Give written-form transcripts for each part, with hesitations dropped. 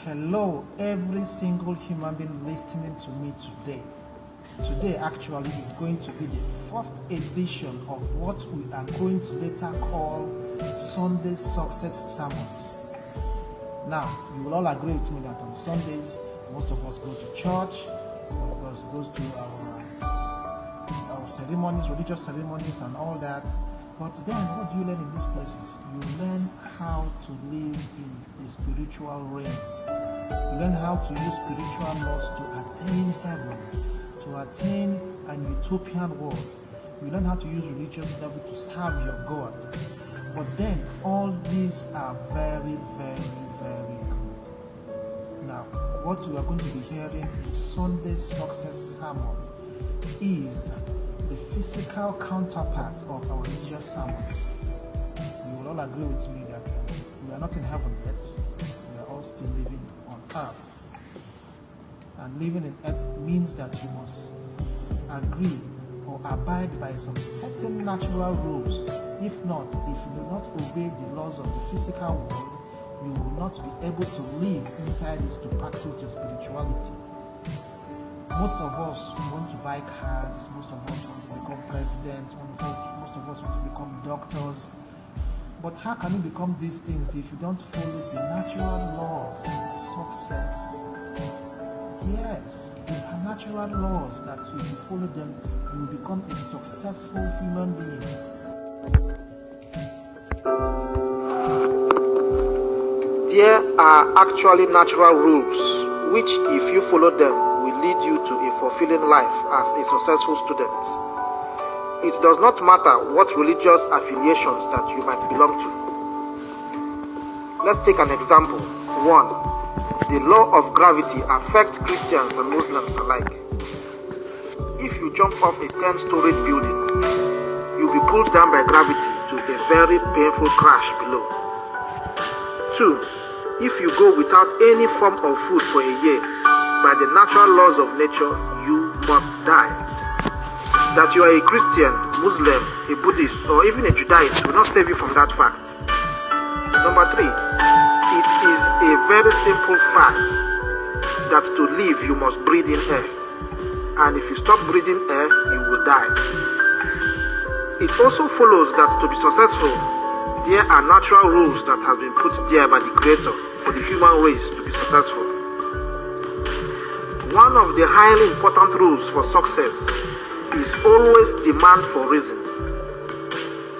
Hello, every single human being listening to me today. Today actually is going to be the first edition of what we are going to later call Sunday Success Sermons. Now, you will all agree with me that on Sundays, most of us go to church, some of us go to our ceremonies, religious ceremonies and all that. But then what do you learn in these places? You learn how to live in the spiritual realm. You learn how to use spiritual laws to attain heaven, to attain an utopian world. You learn how to use religious level to serve your God. But then all these are very, very, very good. Now, what we are going to be hearing in Sunday Success Sermon is the physical counterpart of our religious sermons. You will all agree with me that we are not in heaven yet. We are all still living on earth. And living in earth means that you must agree or abide by some certain natural rules. If not, if you do not obey the laws of the physical world, you will not be able to live inside it to practice your spirituality. Most of us want to buy cars, most of us want to become presidents, most of us want to become doctors. But how can you become these things if you don't follow the natural laws of success? Yes, there are natural laws that if you follow them, you will become a successful human being. There are actually natural rules which, if you follow them, will lead you to a fulfilling life as a successful student. It does not matter what religious affiliations that you might belong to. Let's take an example. 1. The law of gravity affects Christians and Muslims alike. If you jump off a 10-story building, you'll be pulled down by gravity to a very painful crash below. 2. If you go without any form of food for a year, by the natural laws of nature, you must die. That you are a Christian, Muslim, a Buddhist, or even a Judaist will not save you from that fact. Number 3. It is a very simple fact that to live you must breathe in air. And if you stop breathing air, you will die. It also follows that to be successful, there are natural rules that have been put there by the Creator for the human race to be successful. One of the highly important rules for success is always demand for reason.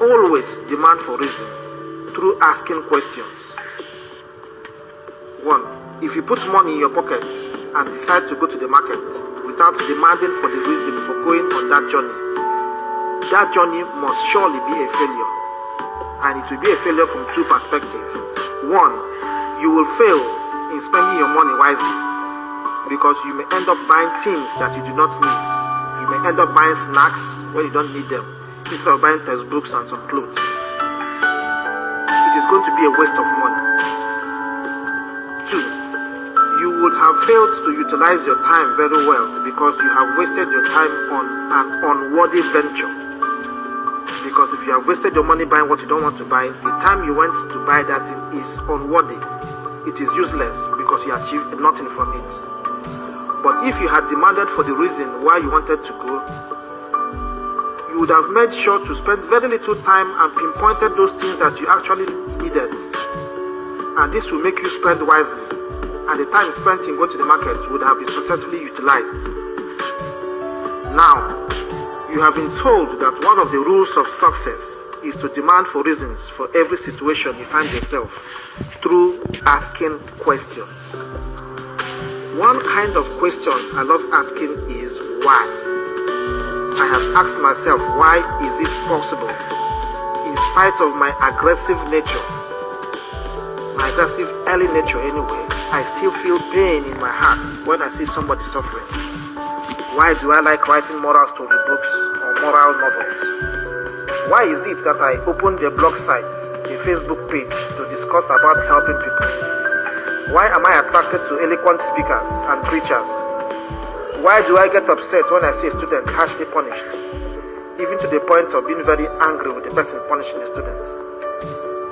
Always demand for reason through asking questions. 1. If you put money in your pocket and decide to go to the market without demanding for the reason for going on that journey must surely be a failure. And it will be a failure from two perspectives. 1. You will fail in spending your money wisely, because you may end up buying things that you do not need. You may end up buying snacks when you don't need them, instead of buying textbooks and some clothes. It is going to be a waste of money. 2. You would have failed to utilize your time very well, because you have wasted your time on an unworthy venture. Because if you have wasted your money buying what you don't want to buy, the time you went to buy that thing is unworthy. It is useless because you achieved nothing from it. But if you had demanded for the reason why you wanted to go, you would have made sure to spend very little time and pinpointed those things that you actually needed. And this will make you spend wisely. And the time spent in going to the market would have been successfully utilized. Now, you have been told that one of the rules of success is to demand for reasons for every situation you find yourself through asking questions. One kind of questions I love asking is why. I have asked myself, why is it possible, in spite of my aggressive nature, my aggressive early nature anyway, I still feel pain in my heart when I see somebody suffering? Why do I like writing moral story books or moral novels? Why is it that I opened a blog site, a Facebook page, to discuss about helping people? Why am I attracted to eloquent speakers and preachers? Why do I get upset when I see a student harshly punished, even to the point of being very angry with the person punishing the student?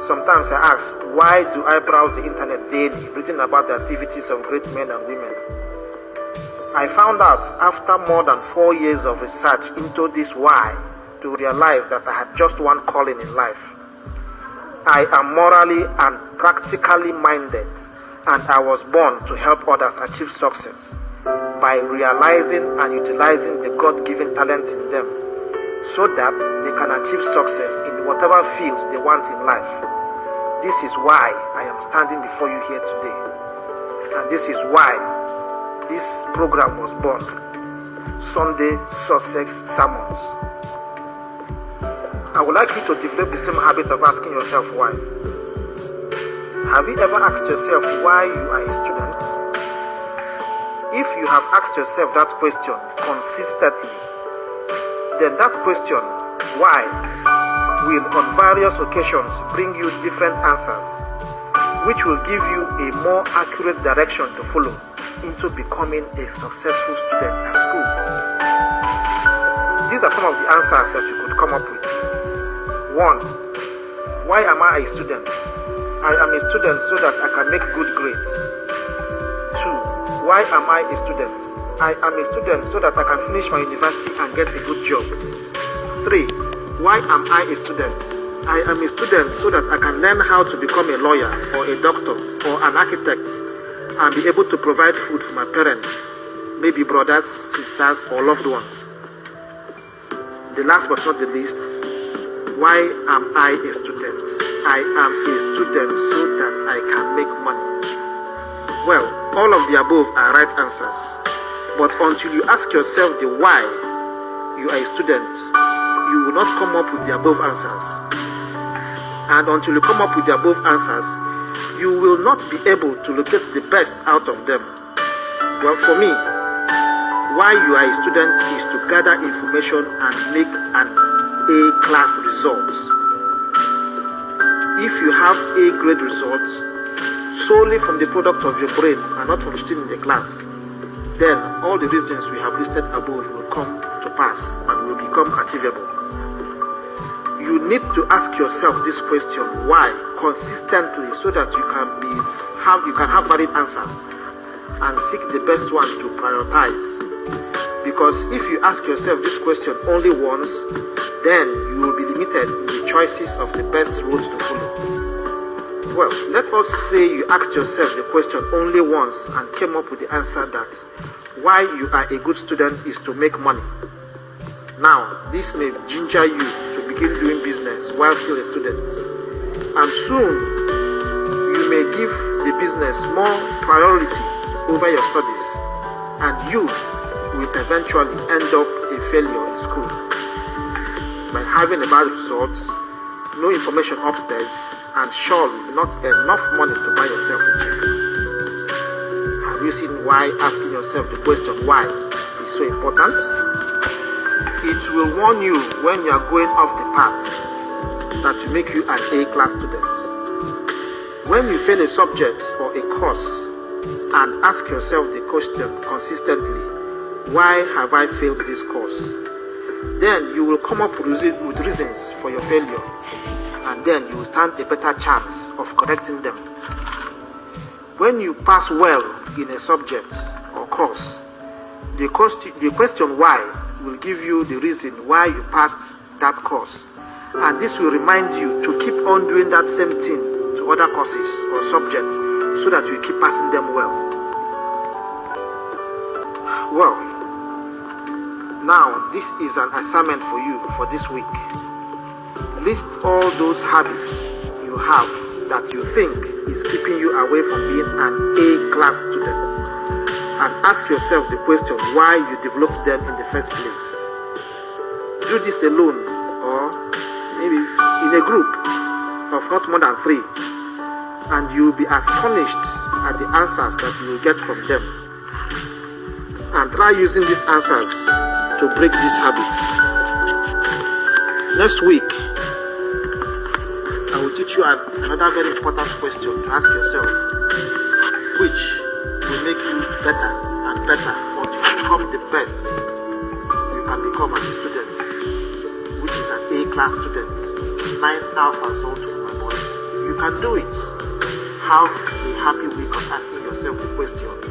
Sometimes I ask, Why do I browse the internet daily, reading about the activities of great men and women? I found out after more than 4 years of research into this why to realize that I had just one calling in life. I am morally and practically minded, and I was born to help others achieve success by realizing and utilizing the God-given talent in them so that they can achieve success in whatever field they want in life. This is why I am standing before you here today, and this is why this program was born, Sunday Success Sermons. I would like you to develop the same habit of asking yourself why. Have you ever asked yourself why you are a student? If you have asked yourself that question consistently, then that question, why, will on various occasions bring you different answers, which will give you a more accurate direction to follow into becoming a successful student at school. These are some of the answers that you could come up with. 1. Why am I a student? I am a student so that I can make good grades. 2. Why am I a student? I am a student so that I can finish my university and get a good job. 3. Why am I a student? I am a student so that I can learn how to become a lawyer or a doctor or an architect and be able to provide food for my parents, maybe brothers, sisters, or loved ones. The last but not the least, why am I a student? I am a student so that I can make money. Well, all of the above are right answers. But until you ask yourself the why you are a student, you will not come up with the above answers. And until you come up with the above answers, you will not be able to locate the best out of them. Well, for me, why you are a student is to gather information and make an A-class results. If you have A-grade results solely from the product of your brain and not from sitting in the class, then all the reasons we have listed above will come to pass and will become achievable. You need to ask yourself this question, why, consistently, so that you can have valid answers and seek the best one to prioritize. Because if you ask yourself this question only once, then you will be limited in the choices of the best route to follow. Well, let us say you asked yourself the question only once and came up with the answer that why you are a good student is to make money. Now, this may ginger you to begin doing business while still a student. And soon, you may give the business more priority over your studies, and you will eventually end up a failure in school by having a bad results, no information upstairs, and surely not enough money to buy yourself a check. Have you seen why asking yourself the question why is so important? It will warn you when you are going off the path that will make you an A-class student. When you fail a subject or a course and ask yourself the question consistently, why have I failed this course? Then you will come up with reasons for your failure, and then you will stand a better chance of correcting them. When you pass well in a subject or course, the question why will give you the reason why you passed that course, and this will remind you to keep on doing that same thing to other courses or subjects so that you keep passing them well. Well, now this is an assignment for you for this week. List all those habits you have that you think is keeping you away from being an A-class student, and ask yourself the question why you developed them in the first place. Do this alone or maybe in a group of not more than 3, and you will be astonished at the answers that you will get from them. And try using these answers to break these habits. Next week, I will teach you another very important question to ask yourself, which will make you better and better until you become the best you can become as a student, which is an A-class student. 9 alpha result for my boys. You can do it. Have a happy week of asking yourself the question,